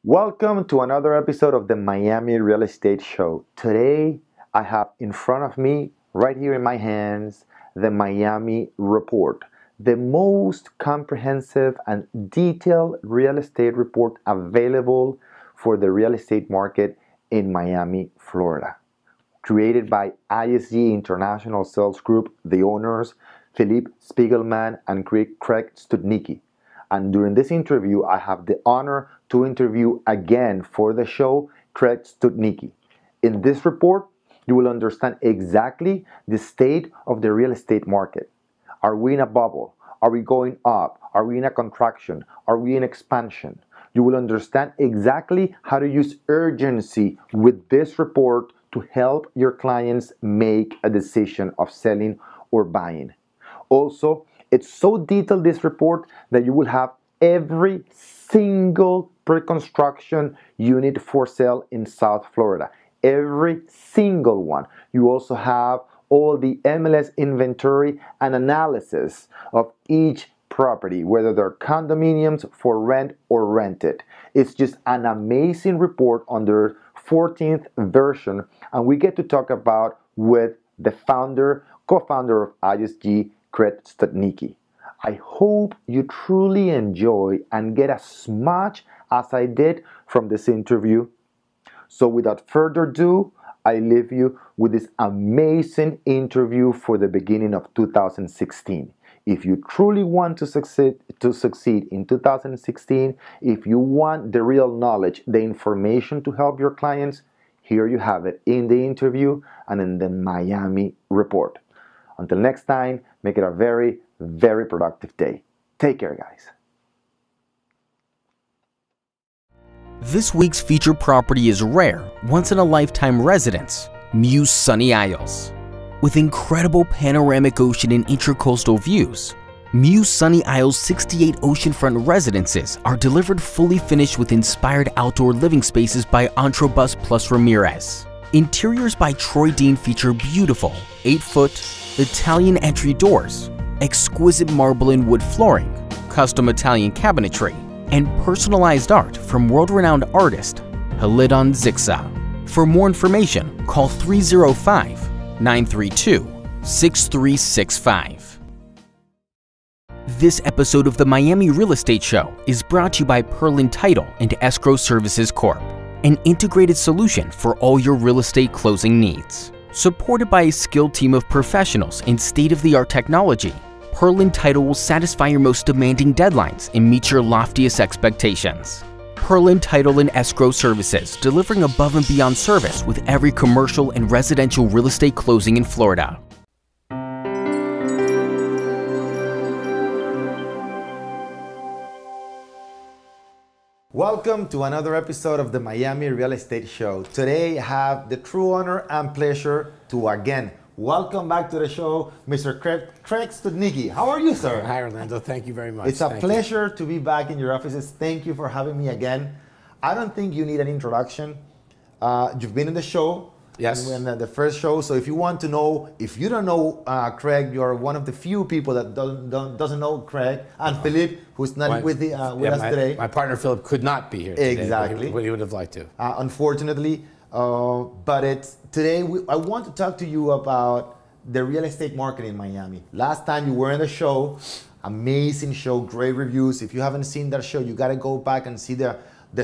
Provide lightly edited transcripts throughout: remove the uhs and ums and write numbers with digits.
Welcome to another episode of the Miami Real Estate Show. Today, I have in front of me, right here in my hands, the Miami Report, the most comprehensive and detailed real estate report available for the real estate market in Miami, Florida. Created by ISG International Sales Group, the owners, Philip Spiegelman and Craig Studnicky. And during this interview, I have the honor to interview again for the show Craig Studnicky. In this report, you will understand exactly the state of the real estate market. Are we in a bubble? Are we going up? Are we in a contraction? Are we in expansion? You will understand exactly how to use urgency with this report to help your clients make a decision of selling or buying. Also, it's so detailed, this report, that you will have every single pre-construction unit for sale in South Florida. Every single one. You also have all the MLS inventory and analysis of each property, whether they're condominiums for rent or rented. It's just an amazing report on their 14th version, and we get to talk about with the co-founder of ISG, Craig Studnicky. I hope you truly enjoy and get as much as I did from this interview. So without further ado, I leave you with this amazing interview for the beginning of 2016. If you truly want to succeed in 2016, if you want the real knowledge, the information to help your clients, here you have it in the interview and in the Miami Report. Until next time, make it a very, very productive day. Take care, guys. This week's featured property is rare, once-in-a-lifetime residence, Muse Sunny Isles. With incredible panoramic ocean and intracoastal views, Muse Sunny Isles' 68 oceanfront residences are delivered fully finished with inspired outdoor living spaces by Entrobus Plus Ramirez. Interiors by Troy Dean feature beautiful 8-foot Italian entry doors, exquisite marble and wood flooring, custom Italian cabinetry, and personalized art from world-renowned artist Halidon Zixa. For more information, call 305-932-6365. This episode of the Miami Real Estate Show is brought to you by Perlin Title and Escrow Services Corp., an integrated solution for all your real estate closing needs. Supported by a skilled team of professionals in state-of-the-art technology, Perlin Title will satisfy your most demanding deadlines and meet your loftiest expectations. Perlin Title and Escrow Services, delivering above and beyond service with every commercial and residential real estate closing in Florida. Welcome to another episode of the Miami Real Estate Show. Today I have the true honor and pleasure to again welcome back to the show Mr. Craig Studnicky. How are you, sir? Hi, Orlando. Thank you very much. It's a pleasure to be back in your offices. Thank you for having me again. I don't think you need an introduction. You've been in the show. Yes. In the first show. So if you want to know, if you don't know Craig, you're one of the few people that doesn't know Craig. And Philip, who's not with us today. My partner Philip could not be here today. Exactly. But he would have liked to. Unfortunately. But today I want to talk to you about the real estate market in Miami. Last time you were in the show, amazing show, great reviews. If you haven't seen that show, you got to go back and see the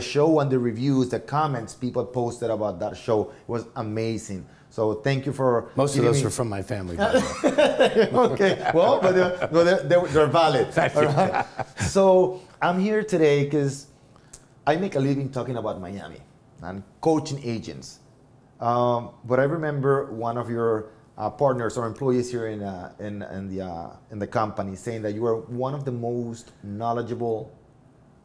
show and the reviews, the comments people posted about that show. It was amazing. So thank you for most of those are from my family. By the way. Okay, well, but they're valid. Thank you. Right? So I'm here today because I make a living talking about Miami and coaching agents. But I remember one of your partners or employees here in the company saying that you are one of the most knowledgeable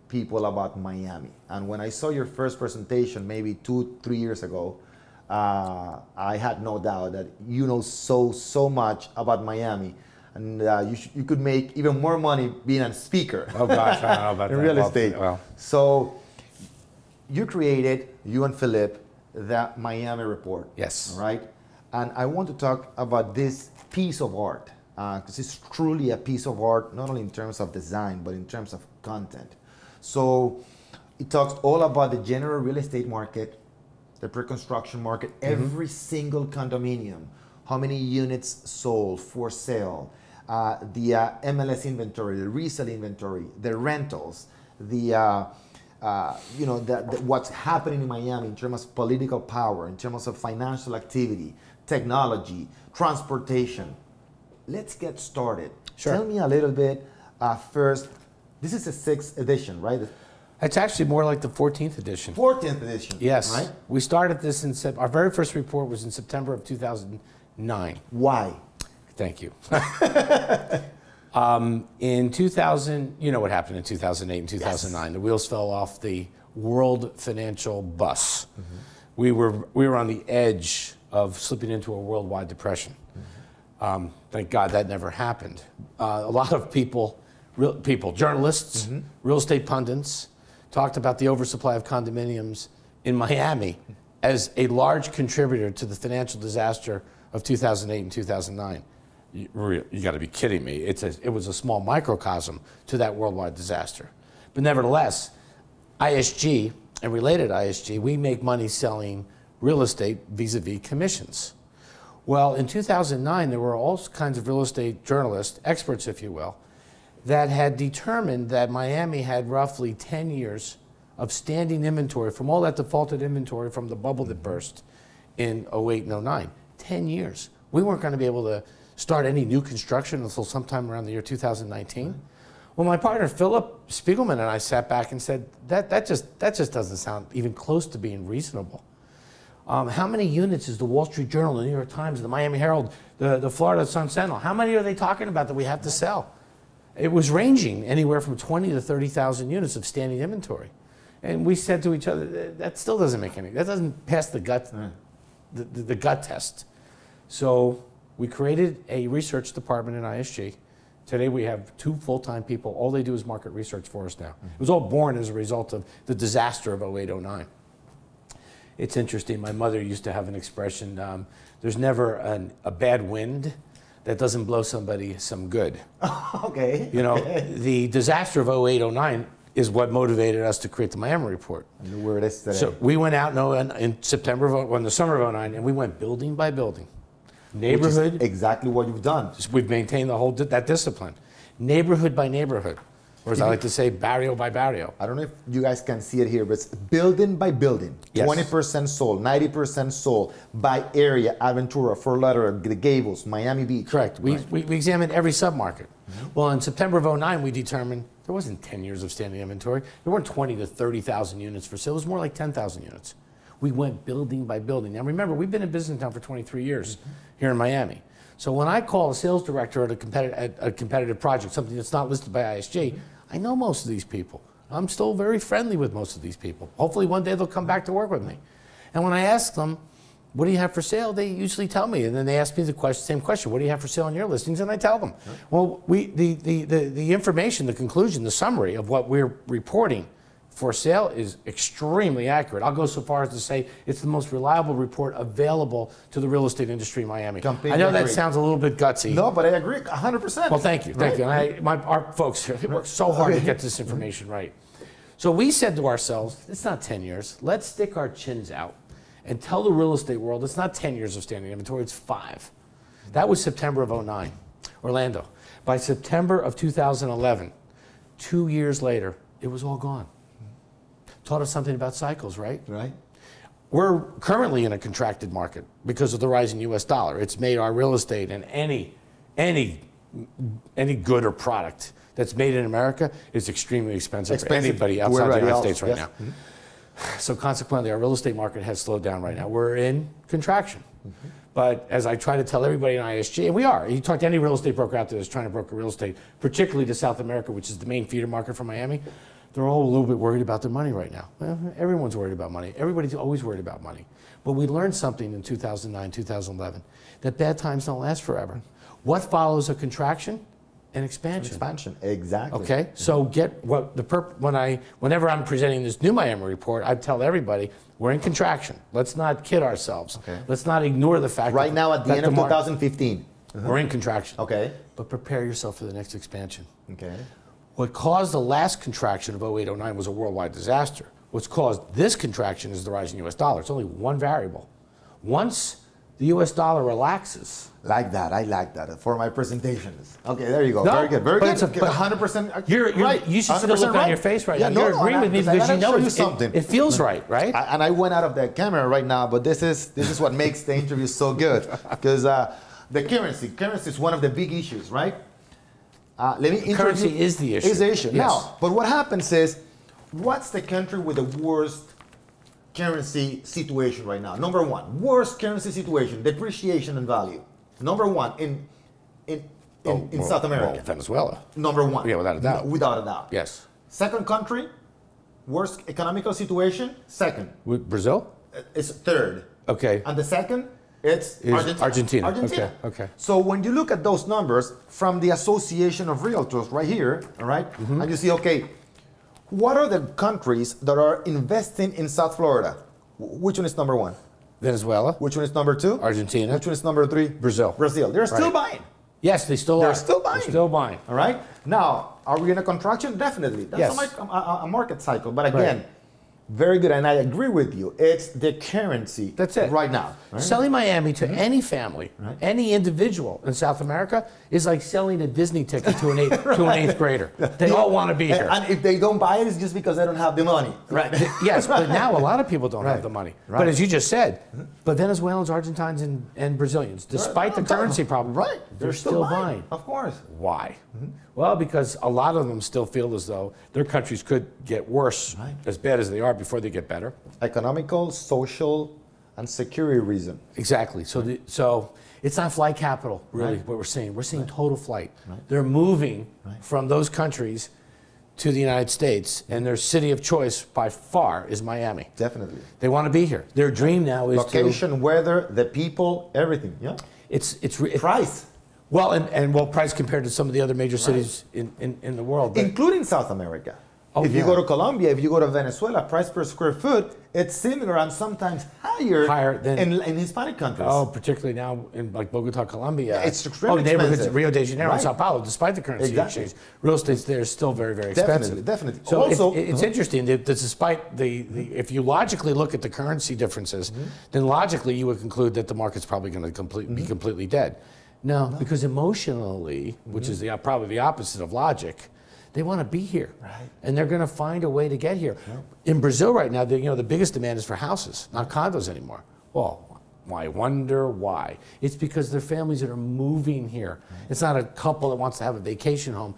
people about Miami. And when I saw your first presentation, maybe 2-3 years ago, I had no doubt that you know so much about Miami, and you could make even more money being a speaker. Oh gosh, I don't know about in that. real estate. Well. So you created, you and Philip, the Miami Report. Yes. Right? And I want to talk about this piece of art, because it's truly a piece of art, not only in terms of design, but in terms of content. So It talks all about the general real estate market, the pre-construction market, every single condominium, how many units sold for sale, the MLS inventory, the resale inventory, the rentals, the what's happening in Miami in terms of political power, in terms of financial activity, technology, transportation. Let's get started. Sure. Tell me a little bit first. This is the 6th edition, right? It's actually more like the 14th edition. 14th edition. Yes. Right? We started this in our very first report was in September of 2009. Why? Thank you. In 2000, you know what happened in 2008 and 2009. Yes. The wheels fell off the world financial bus. We were on the edge of slipping into a worldwide depression. Thank God that never happened. A lot of people, journalists, real estate pundits, talked about the oversupply of condominiums in Miami as a large contributor to the financial disaster of 2008 and 2009. You got to be kidding me. It was a small microcosm to that worldwide disaster. But nevertheless, ISG and related ISG, we make money selling real estate vis-a-vis commissions. Well, in 2009, there were all kinds of real estate journalists, experts if you will, that had determined that Miami had roughly 10 years of standing inventory from all that defaulted inventory from the bubble that burst in 08 and 09. 10 years. We weren't going to be able to start any new construction until sometime around the year 2019. Well, my partner Philip Spiegelman and I sat back and said, that just doesn't sound even close to being reasonable. How many units is the Wall Street Journal, the New York Times, the Miami Herald, the Florida Sun Sentinel, how many are they talking about that we have to sell? It was ranging anywhere from 20 to 30,000 units of standing inventory. And we said to each other, that still doesn't make any, that doesn't pass the gut, the gut test. So we created a research department in ISG. Today we have 2 full-time people. All they do is market research for us now. It was all born as a result of the disaster of 08-09. It's interesting, my mother used to have an expression, there's never a bad wind that doesn't blow somebody some good. Okay. You know, the disaster of 08-09 is what motivated us to create the Miami report. And where it is today. So we went out in September, in the summer of 09, and we went building by building. Neighborhood. Which is exactly what you've done. We've maintained that discipline. Neighborhood by neighborhood. Or as I like to say, barrio by barrio. I don't know if you guys can see it here, but it's building by building. Yes. 20% sold, 90% sold by area, Aventura, Fort Lauderdale, the Gables, Miami Beach. Correct. We examined every submarket. Well, in September of 09, we determined there wasn't 10 years of standing inventory. There weren't 20 to 30,000 units for sale. It was more like 10,000 units. We went building by building. Now remember, we've been in business now for 23 years here in Miami. So when I call a sales director at a competitive project, something that's not listed by ISG, I know most of these people. I'm still very friendly with most of these people. Hopefully one day they'll come back to work with me. And when I ask them, what do you have for sale? They usually tell me, and then they ask me the same question, what do you have for sale on your listings? And I tell them. Well, the information, the conclusion, the summary of what we're reporting for sale is extremely accurate. I'll go so far as to say it's the most reliable report available to the real estate industry in Miami. I know that sounds a little bit gutsy. No, but I agree 100%. Well, thank you. Thank you. And our folks here, they work so hard to get this information right. So we said to ourselves, it's not 10 years. Let's stick our chins out and tell the real estate world it's not 10 years of standing inventory, it's 5. That was September of 09, Orlando. By September of 2011, 2 years later, it was all gone. Taught us something about cycles, right? Right. We're currently in a contracted market because of the rising U.S. dollar. It's made our real estate and any good or product that's made in America is extremely expensive for anybody outside the United States right now. So consequently, our real estate market has slowed down right now. We're in contraction. But as I try to tell everybody in ISG, and we are, you talk to any real estate broker out there that's trying to broker real estate, particularly to South America, which is the main feeder market for Miami, they're all a little bit worried about their money right now. Well, everyone's worried about money. Everybody's always worried about money. But we learned something in 2009, 2011, that bad times don't last forever. What follows a contraction? An expansion. Expansion, exactly. Okay, so whenever I'm presenting this new Miami report, I tell everybody, we're in contraction. Let's not kid ourselves. Okay. Let's not ignore the fact right now at the end of 2015. We're in contraction. Okay. But prepare yourself for the next expansion. Okay. What caused the last contraction of 08-09 was a worldwide disaster. What's caused this contraction is the rising U.S. dollar. It's only one variable. Once the U.S. dollar relaxes. Like that, I like that for my presentations. Okay, there you go. No, very good, very but good. it's a- 100% You're right. You should see the look on your face right now. No, You're no, agreeing with me because you know it feels right, right? And I went out of the camera right now, but this is what makes the interview so good, because the currency is one of the big issues, right? Let me introduce. Currency is the issue. Is the issue. Yes. Now, but what happens is, what's the country with the worst currency situation right now? Number one, worst currency situation, depreciation in value. Number one in South America. Well, Venezuela. Number one. Yeah, without a doubt. Without a doubt. Yes. Second country, worst economical situation. Second. With Brazil? It's third. Okay. And the second, it's Is Argentina. Argentina. Okay. So when you look at those numbers from the Association of Realtors right here, all right, and you see, okay, what are the countries that are investing in South Florida? Which one is number one? Venezuela. Which one is number two? Argentina. Which one is number three? Brazil. Brazil. They're still Right. buying. Yes, they still are. They're still buying. They're still buying. All right. Now, are we in a contraction? Definitely. That's Yes. a market cycle. But again, Right. very good. And I agree with you. It's the currency. That's it. Right now. Right? Selling Miami to any family, any individual in South America is like selling a Disney ticket to an eighth grader. They all want to be here. And if they don't buy it, it's just because they don't have the money. Right. Yes, but now a lot of people don't Right. have the money. Right. But as you just said, but Venezuelans, Argentines, and Brazilians, despite the currency problem, Right. they're still buying. Of course. Why? Well, because a lot of them still feel as though their countries could get worse, Right. as bad as they are, before they get better. Economical, social, and security reason. Exactly. So it's not flight capital, really, Right. what we're seeing. We're seeing total flight. They're moving from those countries to the United States, and their city of choice by far is Miami. Definitely. They want to be here. Their dream now is Location, weather, the people, everything. Yeah. it's Price. well, and well, price compared to some of the other major cities in the world. But Including South America. Oh, if you yeah. go to Colombia, if you go to Venezuela, price per square foot, it's similar and sometimes higher than in Hispanic countries. Oh, particularly now in like Bogota, Colombia. It's extremely neighborhoods expensive. Rio de Janeiro and Right. Sao Paulo, despite the currency Exactly. exchange, real estate there is still very, very expensive. Definitely. So Also, it's interesting that despite if you logically look at the currency differences, then logically you would conclude that the market's probably going to be completely dead. No, because emotionally, which is probably the opposite of logic, they want to be here, and they're going to find a way to get here. In Brazil right now, the biggest demand is for houses, not condos anymore. Well, I wonder why. It's because they're families that are moving here. It's not a couple that wants to have a vacation home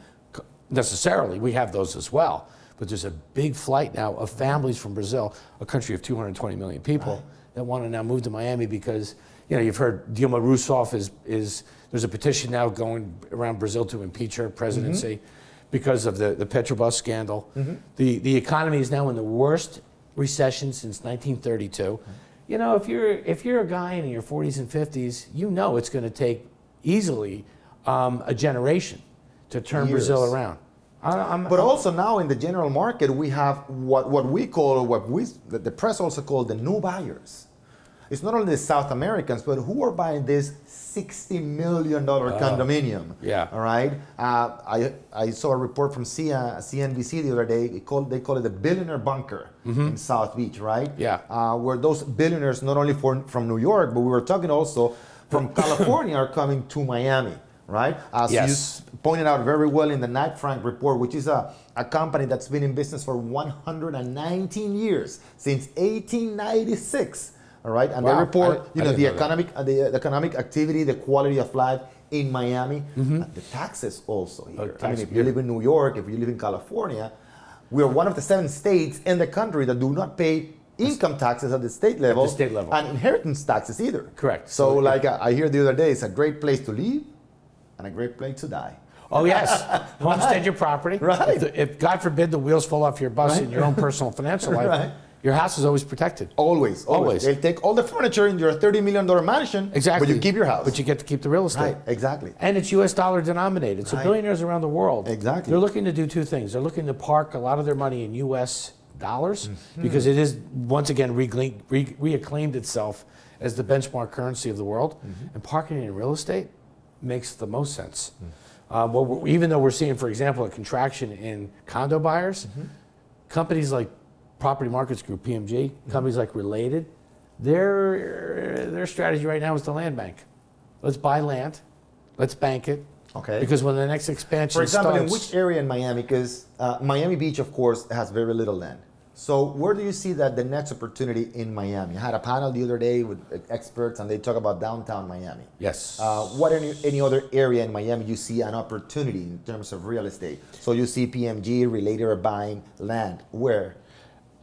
necessarily. We have those as well, but there's a big flight now of families from Brazil, a country of 220 million people, that want to now move to Miami because you've heard Dilma Rousseff is there's a petition now going around Brazil to impeach her presidency. Because of the Petrobras scandal. The economy is now in the worst recession since 1932. If you're a guy in your 40s and 50s, it's going to take easily a generation to turn Brazil around. But also now in the general market, we have what we call, the press also call the new buyers. It's not only the South Americans, but who are buying this $60 million condominium. Yeah. All right. I saw a report from CNBC the other day. They call it the billionaire bunker in South Beach, right? Yeah. Where those billionaires, not only from New York, but we were talking also from California, are coming to Miami, right? As you pointed out very well in the Knight Frank report, which is a company that's been in business for 119 years, since 1896. All right, and they report, the economic activity, the quality of life in Miami, the taxes also here. If you live in New York, if you live in California, we are one of the 7 states in the country that do not pay income taxes at the state level, and inheritance taxes either. Correct. So, I hear the other day, it's a great place to live and a great place to die. Oh yes, homestead your property. Right. If God forbid the wheels fall off your bus in your own personal financial life. Your house is always protected. Always. They'll take all the furniture in your $30 million mansion, exactly. but you keep your house. But you get to keep the real estate. Right, exactly. And it's U.S. dollar denominated. So billionaires around the world, they're looking to do 2 things. They're looking to park a lot of their money in U.S. dollars because it is, once again, reacclaimed itself as the benchmark currency of the world. And parking it in real estate makes the most sense. Even though we're seeing, for example, a contraction in condo buyers, companies like Property Markets Group, PMG, companies like Related, their strategy right now is the land bank. Let's buy land, let's bank it. Okay. Because when the next expansion For example, starts, in which area in Miami? Because Miami Beach, of course, has very little land. So where do you see that the next opportunity in Miami? I had a panel the other day with experts, and they talk about downtown Miami. Yes. What any other area in Miami you see an opportunity in terms of real estate? So you see PMG, Related are buying land. Where?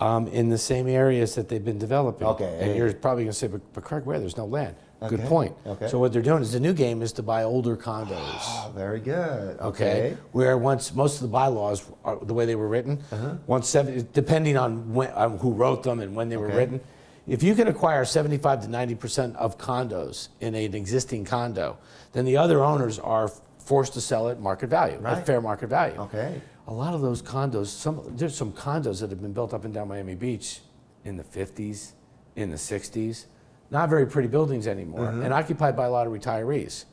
In the same areas that they've been developing. Okay. And you're probably going to say, but Craig, where? There's no land. Okay. Good point. Okay. So what they're doing is the new game is to buy older condos. Oh, very good. Okay. Where once most of the bylaws, are, the way they were written, depending on who wrote them and when they were written, if you can acquire 75 to 90% of condos in an existing condo, then the other owners are forced to sell at market value, at fair market value. Okay. A lot of those condos, there's some condos that have been built up and down Miami Beach in the 50s, in the 60s. Not very pretty buildings anymore, and occupied by a lot of retirees,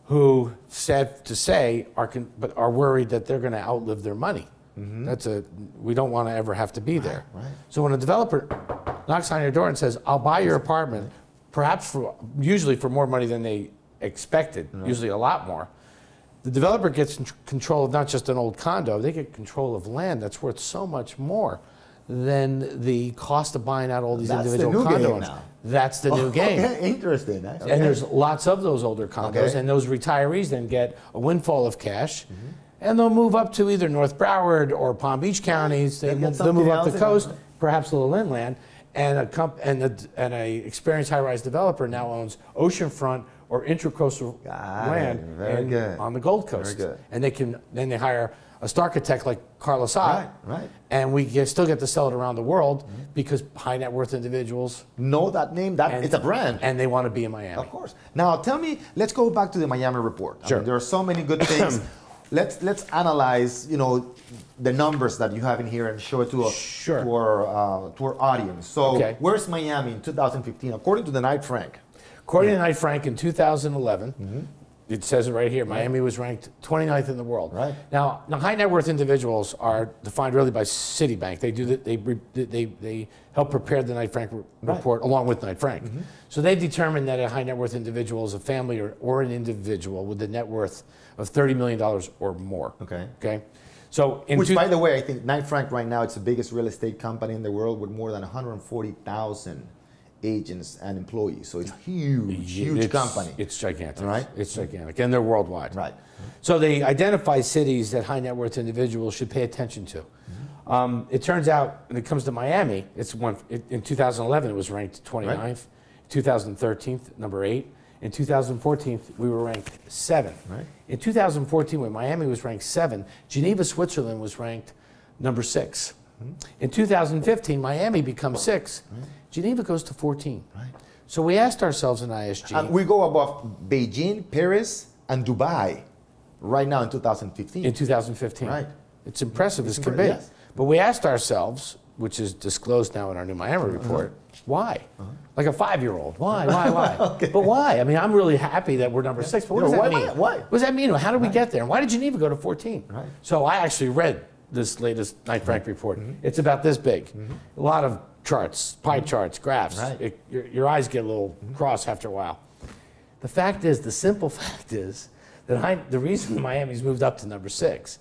who, sad to say, are worried that they're going to outlive their money. We don't want to ever have to be there. Right. So when a developer knocks on your door and says, "I'll buy your apartment," perhaps usually for more money than they expected, usually a lot more, the developer gets control of not just an old condo; they get control of land that's worth so much more than the cost of buying out all these individual condos. That's the new game. Okay, interesting. Okay. And there's lots of those older condos, and those retirees then get a windfall of cash, and they'll move up to either North Broward or Palm Beach counties. They'll move up the coast, perhaps a little inland, and a experienced high-rise developer now owns oceanfront or intracoastal land on the Gold Coast. Very good. And they hire a architect like Carlos Ott, right. And we still get to sell it around the world because high net worth individuals know that name. It's a brand, and they want to be in Miami. Of course. Now, tell me. Let's go back to the Miami report. Sure. I mean, there are so many good things. Let's analyze. The numbers that you have in here and show it to our audience. So, where's Miami in 2015 according to the Knight Frank? According to Knight Frank in 2011. It says it right here. Miami was ranked 29th in the world. Right. Now, high net worth individuals are defined really by Citibank. They help prepare the Knight Frank report along with Knight Frank. So they determined that a high net worth individual is a family or an individual with a net worth of $30 million or more. Okay. So which, by the way, I think Knight Frank right now, it's the biggest real estate company in the world with more than 140,000 agents and employees. So it's a huge company. It's gigantic. Right? It's gigantic. And they're worldwide. Right. So they identify cities that high net worth individuals should pay attention to. It turns out, when it comes to Miami, in 2011 it was ranked 29th. Right. 2013, number 8. In 2014, we were ranked 7. Right. In 2014, when Miami was ranked 7, Geneva, Switzerland was ranked number 6. In 2015, Miami becomes 6. Geneva goes to 14. Right. So we asked ourselves in ISG. And we go above Beijing, Perez, and Dubai right now in 2015. In 2015. Right. It's impressive as can be. Yes. But we asked ourselves, which is disclosed now in our new Miami report, why? Like a 5-year-old. Why? Okay. But why? I mean, I'm really happy that we're number 6, but what does that mean? Why? What does that mean? How did we get there? And why did Geneva go to 14? Right. So I actually read this latest Knight Frank report. It's about this big. A lot of charts, pie charts, graphs. Right. Your eyes get a little cross after a while. The simple fact is that the reason Miami's moved up to number 6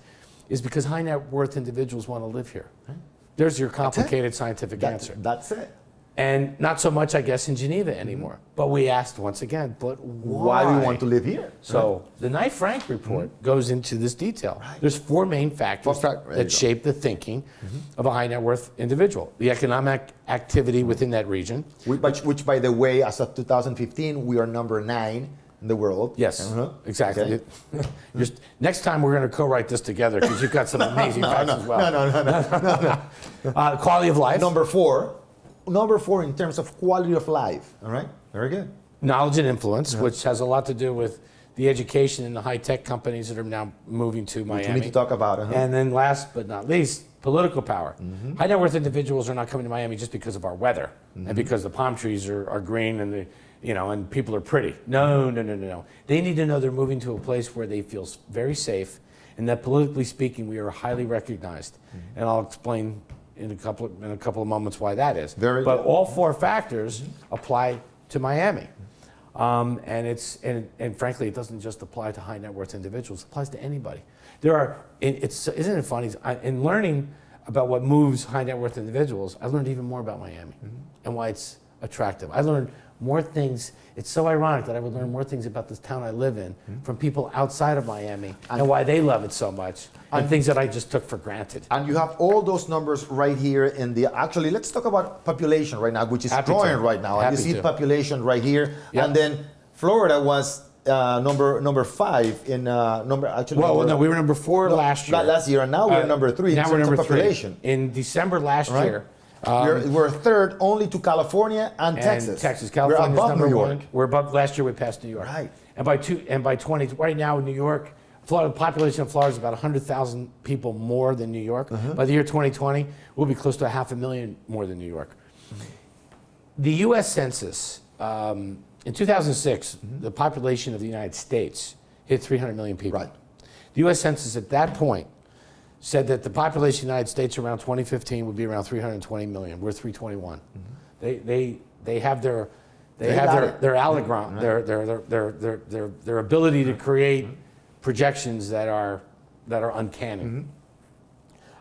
is because high net worth individuals want to live here. Right. There's your complicated scientific answer. That's it. And not so much, I guess, in Geneva anymore. But we asked once again, but why do you want to live here? So the Knight Frank report goes into this detail. Right. There's 4 main factors that shape the thinking of a high net worth individual. The economic activity within that region. Which, by the way, as of 2015, we are number 9 in the world. Yes, exactly. Okay. Next time we're going to co-write this together because you've got some amazing facts as well. No. Quality of life. Number 4 in terms of quality of life. All right, very good. Knowledge and influence, which has a lot to do with the education and the high-tech companies that are now moving to Miami. We need to talk about it. And then last but not least, political power. High net worth individuals are not coming to Miami just because of our weather and because the palm trees are green and and people are pretty. No, no, no, no, no. They need to know they're moving to a place where they feel very safe, and that politically speaking, we are highly recognized. And I'll explain in a couple of moments why that is. But all four factors apply to Miami. And frankly, it doesn't just apply to high net worth individuals. It applies to anybody. Isn't it funny? In learning about what moves high net worth individuals, I learned even more about Miami and why it's attractive. I learned more things. It's so ironic that I would learn more things about this town I live in from people outside of Miami and why they love it so much, and things that I just took for granted. And you have all those numbers right here in the, actually, let's talk about population right now, which is growing right now. And you see population right here. Yep. And then Florida was number 5 in no, we were number 4 last year. Last year, and now we're number 3 now in we're terms number of population. 3. In December last year, we're third only to California and Texas. California's we're above number New York. 1. We're above. Last year we passed New York. Right. And by 20, right now in New York, Florida, the population of Florida is about 100,000 people more than New York. By the year 2020, we'll be close to 500,000 more than New York. The U.S. Census, in 2006, the population of the United States hit 300 million people. Right. The U.S. Census at that point said that the population of the United States around 2015 would be around 320 million. We're 321. They have their algorithm, their ability to create projections that are uncanny.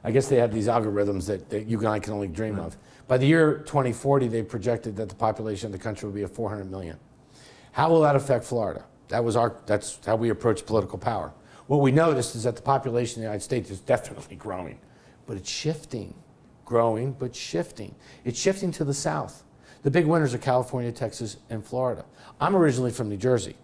I guess they have these algorithms that you and I can only dream of. By the year 2040, they projected that the population of the country would be at 400 million. How will that affect Florida? That's how we approach political power. What we noticed is that the population of the United States is definitely growing, but it's shifting. Growing, but shifting. It's shifting to the south. The big winners are California, Texas, and Florida. I'm originally from New Jersey.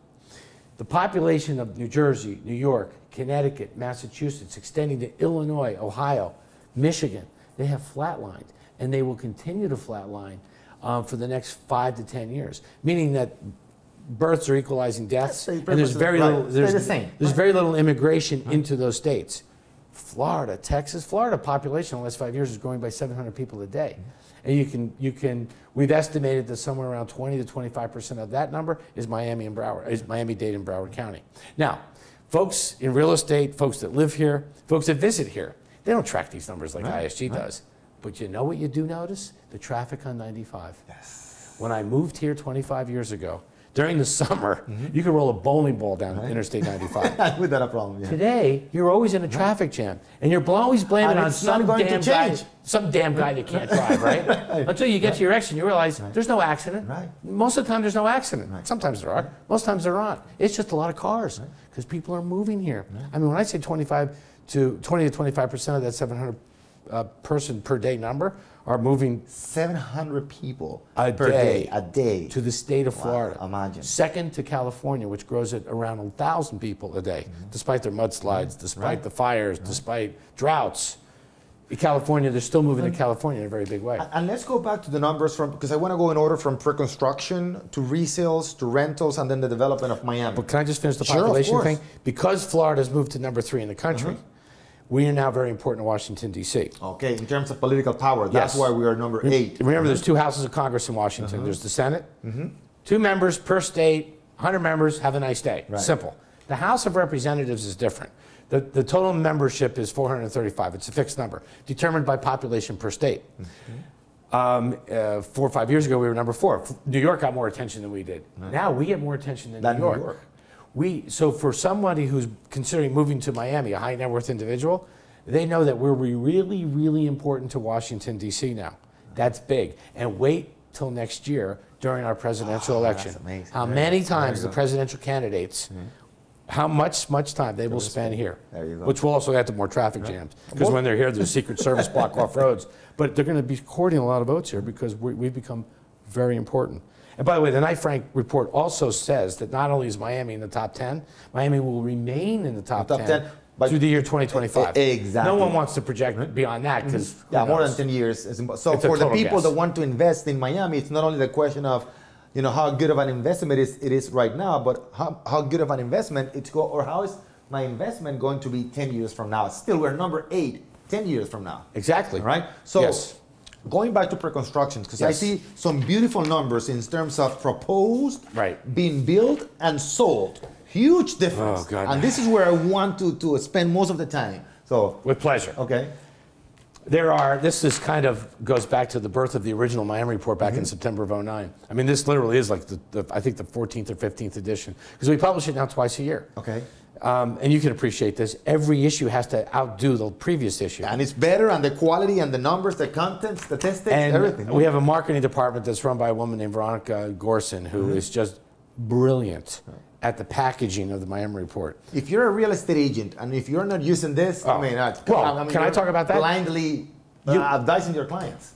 The population of New Jersey, New York, Connecticut, Massachusetts, extending to Illinois, Ohio, Michigan, they have flatlined, and they will continue to flatline for the next 5 to 10 years, meaning that births are equalizing deaths, and there's very little immigration into those states. Florida, Texas, Florida population in the last 5 years is growing by 700 people a day. And we've estimated that somewhere around 20 to 25% of that number is Miami-Dade and Broward County. Now, folks in real estate, folks that live here, folks that visit here, they don't track these numbers like ISG does. But you know what you do notice? The traffic on 95. Yes. When I moved here 25 years ago, during the summer, you could roll a bowling ball down Interstate 95. Without a problem, yeah. Today, you're always in a traffic jam, and you're always blaming on some damn guy that can't drive, right? Until you get to your exit and you realize there's no accident. Right. Most of the time, there's no accident. Sometimes there are. Most times there aren't. It's just a lot of cars because people are moving here. I mean, when I say 20 to 25% of that 700 person per day number are moving 700 people per day to the state of Florida. Imagine. Second to California, which grows at around 1,000 people a day, despite their mudslides, despite the fires, despite droughts. In California, they're still moving to California in a very big way. And let's go back to the numbers because I want to go in order from pre-construction to resales to rentals and then the development of Miami. But can I just finish the population thing? Because Florida's moved to number 3 in the country, we are now very important in Washington, D.C. Okay, in terms of political power, that's why we are number 8. Remember, there's 2 houses of Congress in Washington. There's the Senate, 2 members per state, 100 members, have a nice day. Right. Simple. The House of Representatives is different. The total membership is 435. It's a fixed number, determined by population per state. 4 or 5 years ago, we were number 4. New York got more attention than we did. Now we get more attention than New York. So for somebody who's considering moving to Miami, a high net worth individual, they know that we're really, really important to Washington, D.C. now. That's big. And wait till next year during our presidential election. That's amazing. How many times the presidential candidates, how much time they will spend here. There you go. Which will also add to more traffic jams. Because when they're here, there's Secret Service block off roads. But they're going to be courting a lot of votes here because we've become very important. And by the way, the Knight Frank report also says that not only is Miami in the top 10, Miami will remain in the top 10 through the year 2025. Exactly. No one wants to project beyond that because more than 10 years. So for the people that want to invest in Miami, it's not only the question of how good of an investment it is right now, but how good of an investment or how is my investment going to be 10 years from now? Still, we're number 8, 10 years from now. Exactly. Right? So Going back to pre-constructions, because I Yes. see some beautiful numbers in terms of proposed, Right. being built, and sold. Huge difference. Oh, God. And this is where I want to spend most of the time. So, With pleasure. okay. This is kind of goes back to the birth of the original Miami report back in September of '09. I mean, this literally is like I think the 14th or 15th edition, because we publish it now twice a year. Okay. And you can appreciate this. Every issue has to outdo the previous issue. And it's better, and the quality and the numbers, the contents, statistics, And everything. we have a marketing department that's run by a woman named Veronica Gorson, who is just brilliant at the packaging of the Miami report. If you're a real estate agent and if you're not using this, can I you're talk about that? Blindly advising your clients.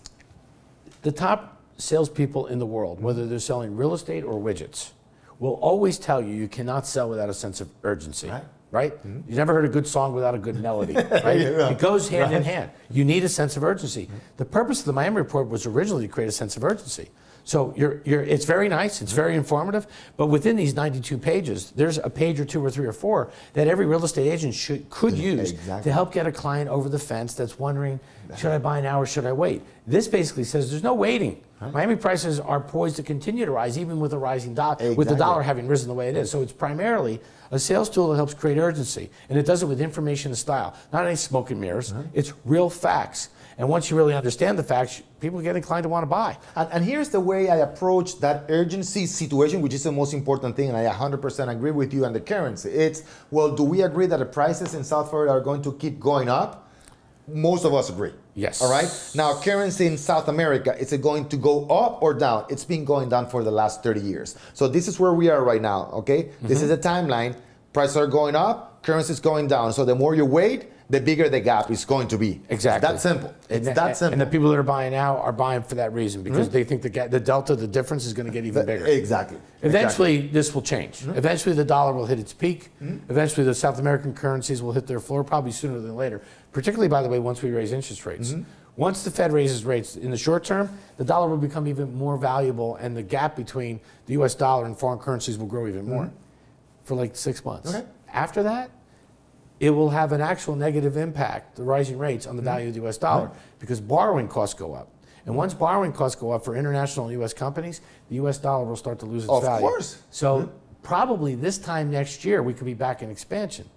The top salespeople in the world, whether they're selling real estate or widgets, will always tell you you cannot sell without a sense of urgency. Right? You never heard a good song without a good melody. Right? It goes hand in hand. You need a sense of urgency. The purpose of the Miami report was originally to create a sense of urgency. So it's very nice, it's very informative, but within these 92 pages, there's a page or two or three or four that every real estate agent could use to help get a client over the fence that's wondering, should I buy now or should I wait? This basically says there's no waiting. Miami prices are poised to continue to rise even with a rising dollar, with the dollar having risen the way it is. So it's primarily a sales tool that helps create urgency, and it does it with information and style. Not any smoke and mirrors, it's real facts. And once you really understand the facts, people get inclined to want to buy. And here's the way I approach that urgency situation, which is the most important thing, and I 100% agree with you on the currency. It's, well, do we agree that the prices in South Florida are going to keep going up? Most of us agree. Yes. All right? Now, currency in South America, is it going to go up or down? It's been going down for the last 30 years. So this is where we are right now, okay? This is a timeline. Prices are going up, currency is going down. So the more you wait, the bigger the gap is going to be. Exactly. It's that simple. It's that simple. And the people that are buying now are buying for that reason, because they think the delta, the difference is going to get even bigger. Exactly. Eventually, this will change. Eventually, the dollar will hit its peak. Eventually, the South American currencies will hit their floor, probably sooner than later, particularly, by the way, once we raise interest rates. Once the Fed raises rates in the short term, the dollar will become even more valuable, and the gap between the U.S. dollar and foreign currencies will grow even more for like 6 months. Okay. After that, it will have an actual negative impact, the rising rates, on the value of the U.S. dollar, because borrowing costs go up. And once borrowing costs go up for international and U.S. companies, the U.S. dollar will start to lose its value. Of course. So probably this time next year, we could be back in expansion.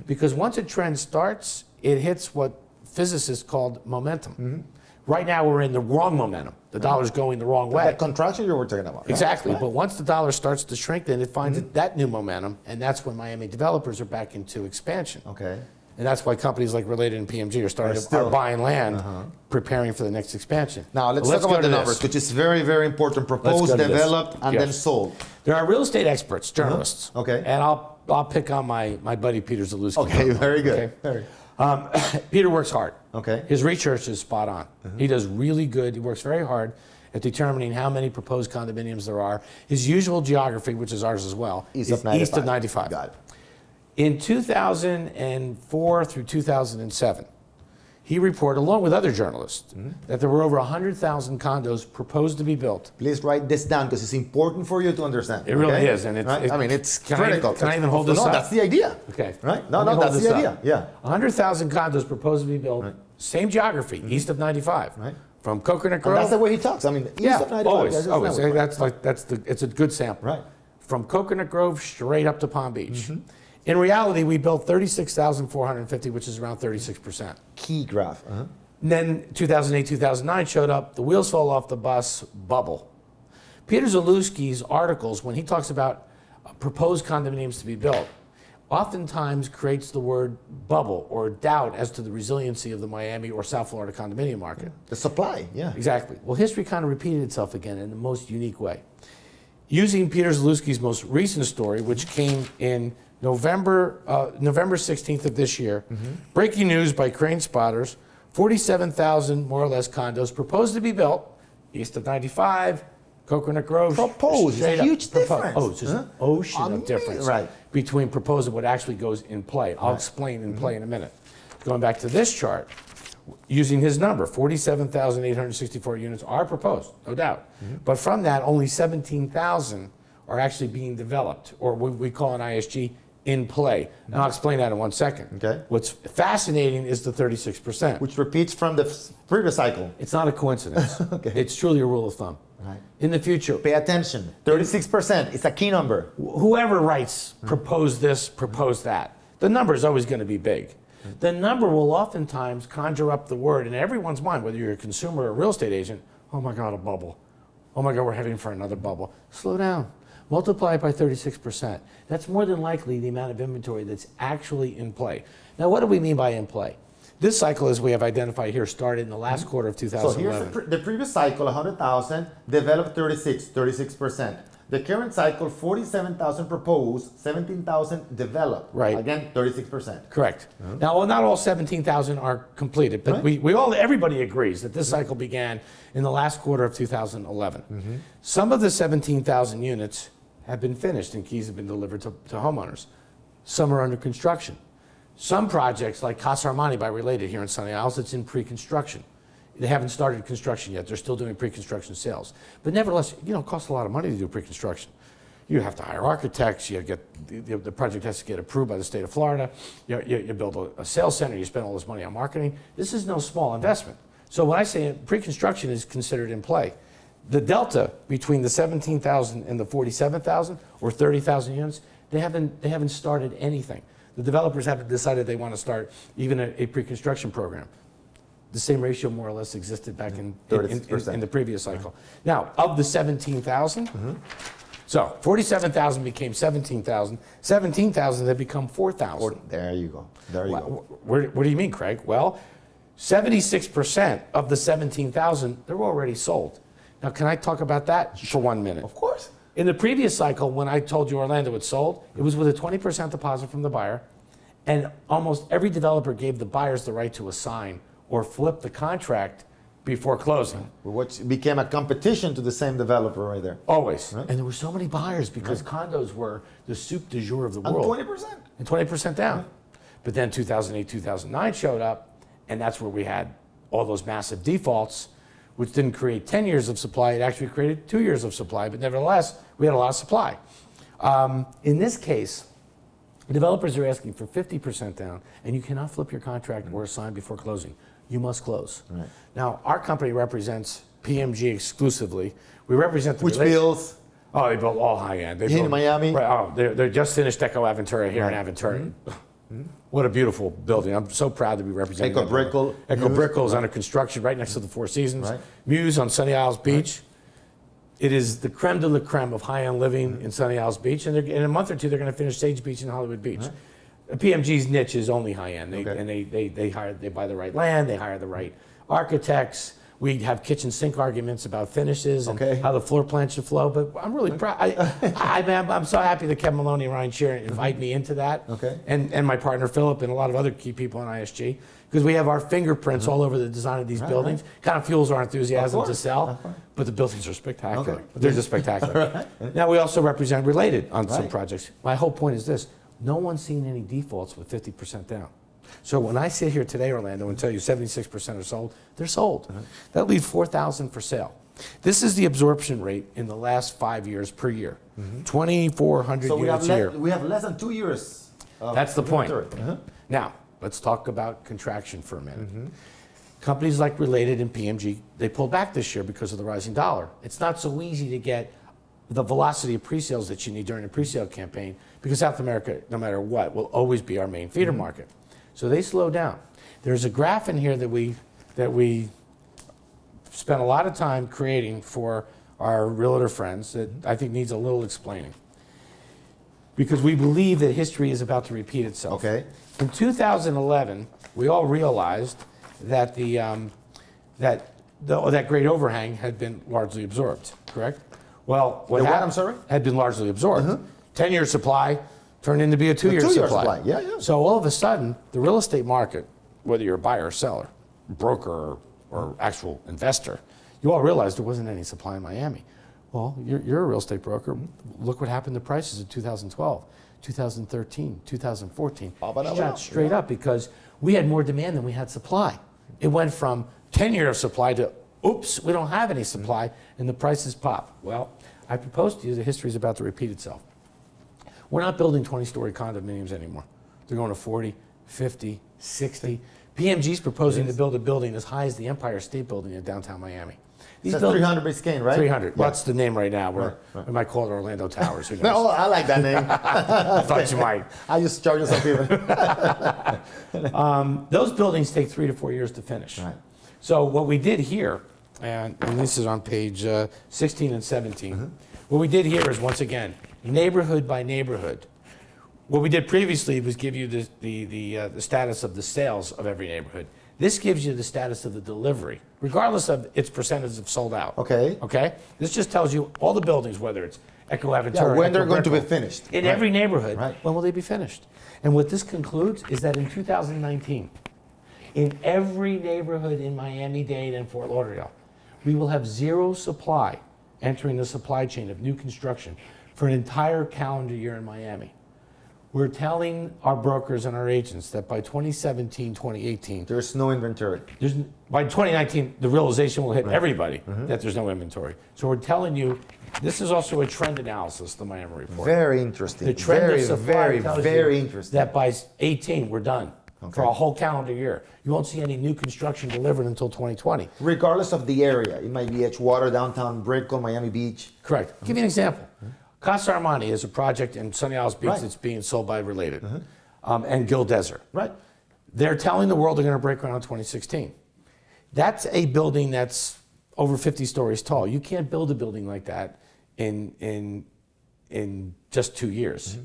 Because once a trend starts, it hits what physicists called momentum. Right now, we're in the wrong momentum. The dollar's going the wrong way. That contraction you were talking about. Exactly. But once the dollar starts to shrink, then it finds that new momentum, and that's when Miami developers are back into expansion. Okay. And that's why companies like Related and PMG are buying land, preparing for the next expansion. Now, let's talk about the numbers, which is very, very important. Proposed, developed, and then sold. There are real estate experts, journalists. Okay. And I'll pick on my buddy Peter Zalewski. Okay, very good. Okay. Peter works hard. Okay. His research is spot on. He does really good. He works very hard at determining how many proposed condominiums there are. His usual geography, which is ours as well, is east of 95. Got it. In 2004 through 2007, he reported, along with other journalists, that there were over 100,000 condos proposed to be built. Please write this down because it's important for you to understand. It really is, and it's critical. Can I even hold this up? No, that's the idea. Okay. Right? No, that's the idea. Yeah. 100,000 condos proposed to be built, same geography, east of 95. Right. From Coconut Grove. And that's the way he talks. I mean, east of 95. Always. It's a good sample. Right. From Coconut Grove straight up to Palm Beach. In reality, we built 36,450, which is around 36%. Key graph. And then 2008, 2009 showed up, the wheels fell off the bus bubble. Peter Zalewski's articles, when he talks about proposed condominiums to be built, oftentimes creates the word bubble or doubt as to the resiliency of the Miami or South Florida condominium market. The supply, yeah. Exactly. Well, history kind of repeated itself again in the most unique way. Using Peter Zalewski's most recent story, which came in November 16th of this year, breaking news by Crane Spotters, 47,000 more or less condos proposed to be built east of 95, Coconut Grove. Proposed, it's a huge difference. Oh, it's just an ocean of difference between proposed and what actually goes in play. I'll explain in play in a minute. Going back to this chart, using his number, 47,864 units are proposed, no doubt. But from that, only 17,000 are actually being developed, or what we call in ISG in play. And I'll explain that in 1 second. Okay. What's fascinating is the 36%. Which repeats from the previous cycle. It's not a coincidence. Okay. It's truly a rule of thumb. Right. In the future, Pay attention. 36%. It's a key number. whoever writes, propose this, propose that, the number is always going to be big. The number will oftentimes conjure up the word in everyone's mind, whether you're a consumer or a real estate agent, oh my God, a bubble. Oh my God, we're heading for another bubble. Slow down. Multiply it by 36%. That's more than likely the amount of inventory that's actually in play. Now, what do we mean by in play? This cycle, as we have identified here, started in the last quarter of 2011. So here's the previous cycle, 100,000, developed 36%. The current cycle, 47,000 proposed, 17,000 developed. Right. Again, 36%. Correct. Now, well, not all 17,000 are completed, but everybody agrees that this cycle began in the last quarter of 2011. Some of the 17,000 units have been finished and keys have been delivered to homeowners. Some are under construction. Some projects, like Casa Armani by Related here in Sunny Isles, it's in pre-construction. They haven't started construction yet. They're still doing pre-construction sales. But nevertheless, you know, it costs a lot of money to do pre-construction. You have to hire architects. You get the project has to get approved by the state of Florida. You build a sales center. You spend all this money on marketing. This is no small investment. So when I say pre-construction is considered in play, the delta between the 17,000 and the 47,000 or 30,000 units, they haven't started anything. The developers haven't decided they want to start even a pre-construction program. The same ratio more or less existed back in the previous cycle. Now, of the 17,000, so 47,000 became 17,000. 17,000 have become 4,000. There you go. There you go. What do you mean, Craig? Well, 76% of the 17,000, they're already sold. Now, can I talk about that for 1 minute? Of course. In the previous cycle, when I told you Orlando it sold, it was with a 20% deposit from the buyer, and almost every developer gave the buyers the right to assign or flip the contract before closing. Which became a competition to the same developer right there. Always. Right. And there were so many buyers because condos were the soup du jour of the world. And 20%. And 20% down. But then 2008, 2009 showed up, and that's where we had all those massive defaults, which didn't create 10 years of supply. It actually created 2 years of supply, but nevertheless, we had a lot of supply. In this case, developers are asking for 50% down, and you cannot flip your contract or assign before closing. You must close. Right. Now, our company represents PMG exclusively. We represent the Which builds? Oh, they build all high-end. In Miami? Right, oh, they're just finished Echo Aventura here in Aventura. What a beautiful building. I'm so proud to be representing Echo Brickell. Echo Brickell is under construction right next to the Four Seasons. Right. Muse on Sunny Isles Beach. It is the creme de la creme of high-end living in Sunny Isles Beach. And in a month or two, they're going to finish Sage Beach and Hollywood Beach. PMG's niche is only high-end. They buy the right land. They hire the right architects. We have kitchen sink arguments about finishes and how the floor plan should flow. But I'm really proud. I'm so happy that Kevin Maloney and Ryan Shearer invite me into that. And my partner Philip and a lot of other key people in ISG, because we have our fingerprints all over the design of these buildings. Kind of fuels our enthusiasm to sell. But the buildings are spectacular. They're just spectacular. Now we also represent Related on some projects. My whole point is this: no one's seen any defaults with 50% down. So when I sit here today, Orlando, and tell you 76% are sold, they're sold. That leaves 4,000 for sale. This is the absorption rate in the last 5 years per year. 2,400 units a year. We have less than 2 years. That's the point. Now, let's talk about contraction for a minute. Companies like Related and PMG, they pulled back this year because of the rising dollar. It's not so easy to get the velocity of pre-sales that you need during a pre-sale campaign, because South America, no matter what, will always be our main feeder market. So they slow down. There's a graph in here that we spent a lot of time creating for our realtor friends that I think needs a little explaining, because we believe that history is about to repeat itself. In 2011, we all realized that that great overhang had been largely absorbed. Correct? Well, what had been largely absorbed. 10-year supply turned into be a 2-year supply. So all of a sudden, the real estate market, whether you're a buyer or seller, broker or actual investor, you all realized there wasn't any supply in Miami. Well, you're a real estate broker. Look what happened to prices in 2012, 2013, 2014. Shot straight up because we had more demand than we had supply. It went from 10 years of supply to, oops, we don't have any supply, and the prices pop. Well, I propose to you that history is about to repeat itself. We're not building 20-story condominiums anymore. They're going to 40, 50, 60. PMG's proposing to build a building as high as the Empire State Building in downtown Miami. These 300 Biscayne, right? 300. Yeah. Well, that's the name right now. We might call it Orlando Towers. Who knows? No, I like that name. I thought you might. I just charge you some people. Those buildings take 3 to 4 years to finish. Right. So what we did here, and this is on page 16 and 17, what we did here is, once again, neighborhood by neighborhood. What we did previously was give you the status of the sales of every neighborhood. This gives you the status of the delivery, regardless of its percentage of sold out. Okay. Okay? This just tells you all the buildings, whether it's Echo Aventura, when Echo they're going to be Brickell, finished. in every neighborhood, Right. when will they be finished? And what this concludes is that in 2019, in every neighborhood in Miami-Dade and Fort Lauderdale, we will have zero supply entering the supply chain of new construction for an entire calendar year in Miami. We're telling our brokers and our agents that by 2017, 2018, There's no inventory. by 2019, the realization will hit everybody that there's no inventory. So we're telling you, this is also a trend analysis, the Miami report. Very interesting. The trend of supply tells very you interesting. that by 18, we're done for a whole calendar year. You won't see any new construction delivered until 2020. Regardless of the area, it might be Edgewater, downtown Brickell, Miami Beach. Correct. Give you an example. Casa Armani is a project in Sunny Isles Beach that's being sold by Related, and Gil Desert. Right. They're telling the world they're going to break ground in 2016. That's a building that's over 50 stories tall. You can't build a building like that in just 2 years.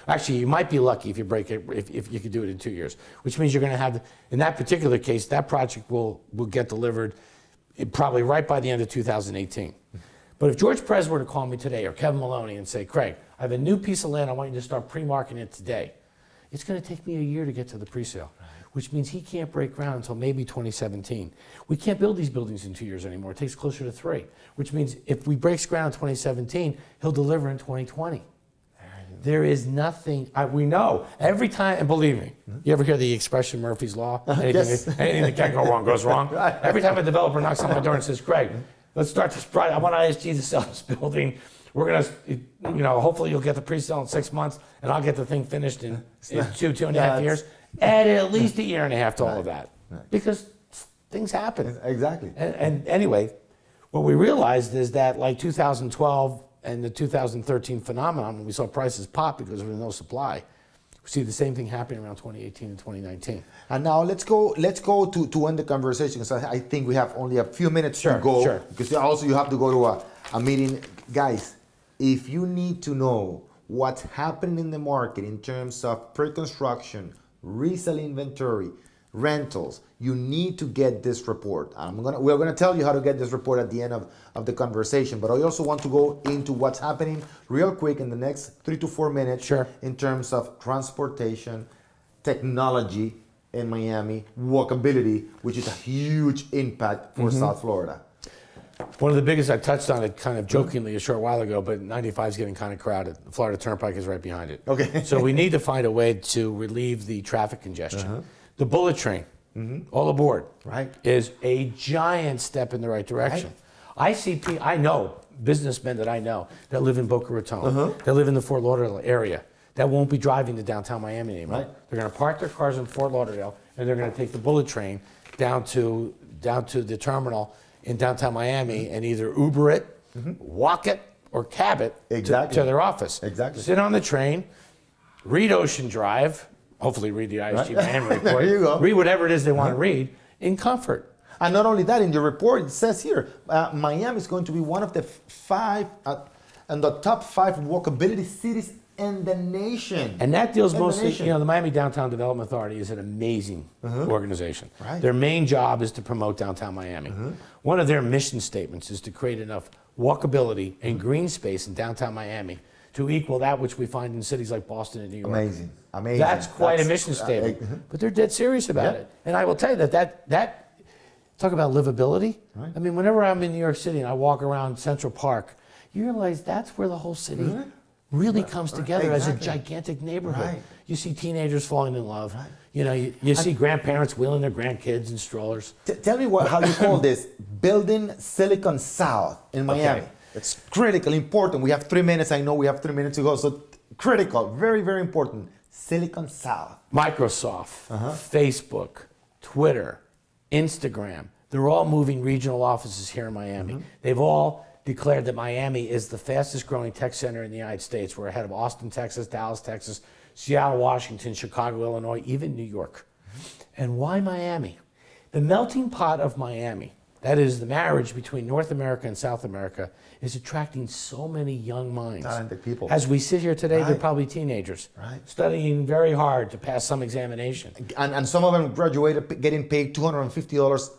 Actually, you might be lucky if you break it, if you could do it in 2 years, which means you're going to have, in that particular case, that project will get delivered probably right by the end of 2018. But if George Perez were to call me today, or Kevin Maloney, and say, Craig, I have a new piece of land, I want you to start pre-marketing it today, it's going to take me a year to get to the pre-sale, which means he can't break ground until maybe 2017. We can't build these buildings in 2 years anymore. It takes closer to 3, which means if we breaks ground in 2017, he'll deliver in 2020. There is nothing, we know, every time, and believe me, you ever hear the expression Murphy's Law? Anything that can't go wrong goes wrong. Every time a developer knocks on my door and says, Craig, let's start this project. I want ISG to sell this building. We're going to, hopefully you'll get the pre-sale in 6 months, and I'll get the thing finished in 2.5 years. Add at least a year and a half to all of that. Because things happen. Exactly. And anyway, what we realized is that like 2012 and the 2013 phenomenon, when we saw prices pop because there was no supply, we see the same thing happening around 2018 and 2019. And now let's go to end the conversation, because I think we have only a few minutes to go. Sure. Because also you have to go to a meeting. Guys, if you need to know what's happening in the market in terms of pre-construction, resale inventory, rentals, you need to get this report. We're gonna tell you how to get this report at the end of the conversation, but I also want to go into what's happening real quick in the next 3 to 4 minutes. Sure. In terms of transportation, technology in Miami, walkability, which is a huge impact for South Florida. One of the biggest, I touched on it kind of jokingly a short while ago, but 95 is getting kind of crowded. The Florida Turnpike is right behind it. Okay. So we need to find a way to relieve the traffic congestion. The bullet train, all aboard, is a giant step in the right direction. I know businessmen that I know that live in Boca Raton, that live in the Fort Lauderdale area, that won't be driving to downtown Miami anymore. They're going to park their cars in Fort Lauderdale, and they're going to take the bullet train down to the terminal in downtown Miami and either Uber it, walk it, or cab it to their office. Exactly. Sit on the train, read Ocean Drive, hopefully read the ISG Miami report. There you go. Read whatever it is they want to read in comfort. And not only that, in your report, it says here, Miami is going to be one of the top 5 walkability cities in the nation. And that deals mostly, the Miami Downtown Development Authority is an amazing organization. Their main job is to promote downtown Miami. One of their mission statements is to create enough walkability and green space in downtown Miami to equal that which we find in cities like Boston and New York. Amazing. That's quite a mission statement. But they're dead serious about it. And I will tell you that talk about livability. I mean, whenever I'm in New York City and I walk around Central Park, you realize that's where the whole city really comes together as a gigantic neighborhood. You see teenagers falling in love. You see grandparents wheeling their grandkids in strollers. Tell me how you call this, building Silicon South in Miami. It's critically important. We have 3 minutes. I know we have 3 minutes to go. So critical, very, very important. Silicon South. Microsoft, Facebook, Twitter, Instagram, they're all moving regional offices here in Miami. They've all declared that Miami is the fastest growing tech center in the United States. We're ahead of Austin, Texas, Dallas, Texas, Seattle, Washington, Chicago, Illinois, even New York. And why Miami? The melting pot of Miami, that is the marriage between North America and South America, is attracting so many young minds. Talented people. As we sit here today, they're probably teenagers, studying very hard to pass some examination. And some of them graduated getting paid $250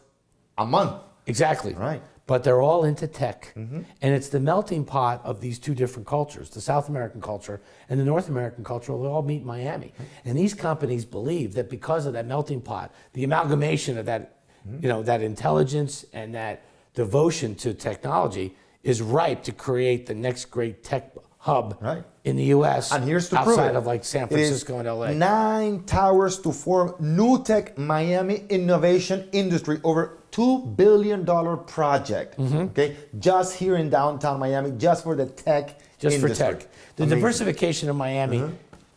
a month. Exactly. Right. But they're all into tech. And it's the melting pot of these two different cultures, the South American culture and the North American culture, will all meet in Miami. And these companies believe that because of that melting pot, the amalgamation of that, you know, that intelligence and that devotion to technology is ripe to create the next great tech hub in the U.S. And here's to outside prove it. of like San Francisco and L.A. 9 towers to form New Tech Miami Innovation Industry, over $2 billion project. Okay, just here in downtown Miami, just for the tech industry. For tech. The diversification of Miami,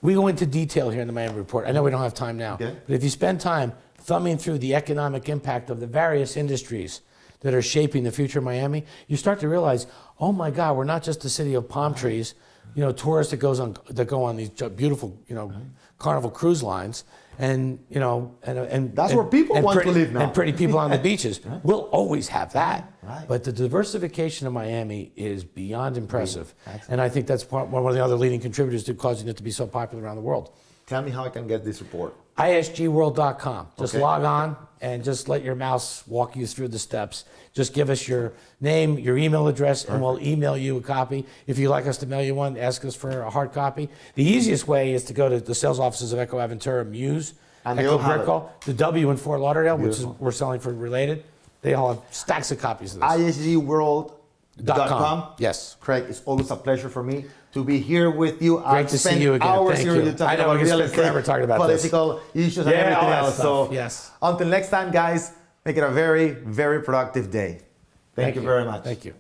we go into detail here in the Miami Report. I know we don't have time now, but if you spend time thumbing through the economic impact of the various industries that are shaping the future of Miami, you start to realize, oh my God, we're not just a city of palm trees, you know, tourists that go on these beautiful, you know, Carnival cruise lines, and you know, and that's where people want to live now, and pretty people on the beaches. We'll always have that, but the diversification of Miami is beyond impressive, and I think that's one of the other leading contributors to causing it to be so popular around the world. Tell me how I can get this report. ISGworld.com. Just log on and just let your mouse walk you through the steps. Just give us your name, your email address, and we'll email you a copy. If you'd like us to mail you one, ask us for a hard copy. The easiest way is to go to the sales offices of Echo Aventura, Muse, and Echo Brickell, the W in Fort Lauderdale, which is we're selling for Related. They all have stacks of copies of this. ISGworld.com. Yes. Craig, it's always a pleasure for me to be here with you. Great to see you again. Hours Thank here you. with you I know, we can spend forever talking about political issues and everything else. Stuff. So until next time, guys, make it a very, very productive day. Thank you very much. Thank you.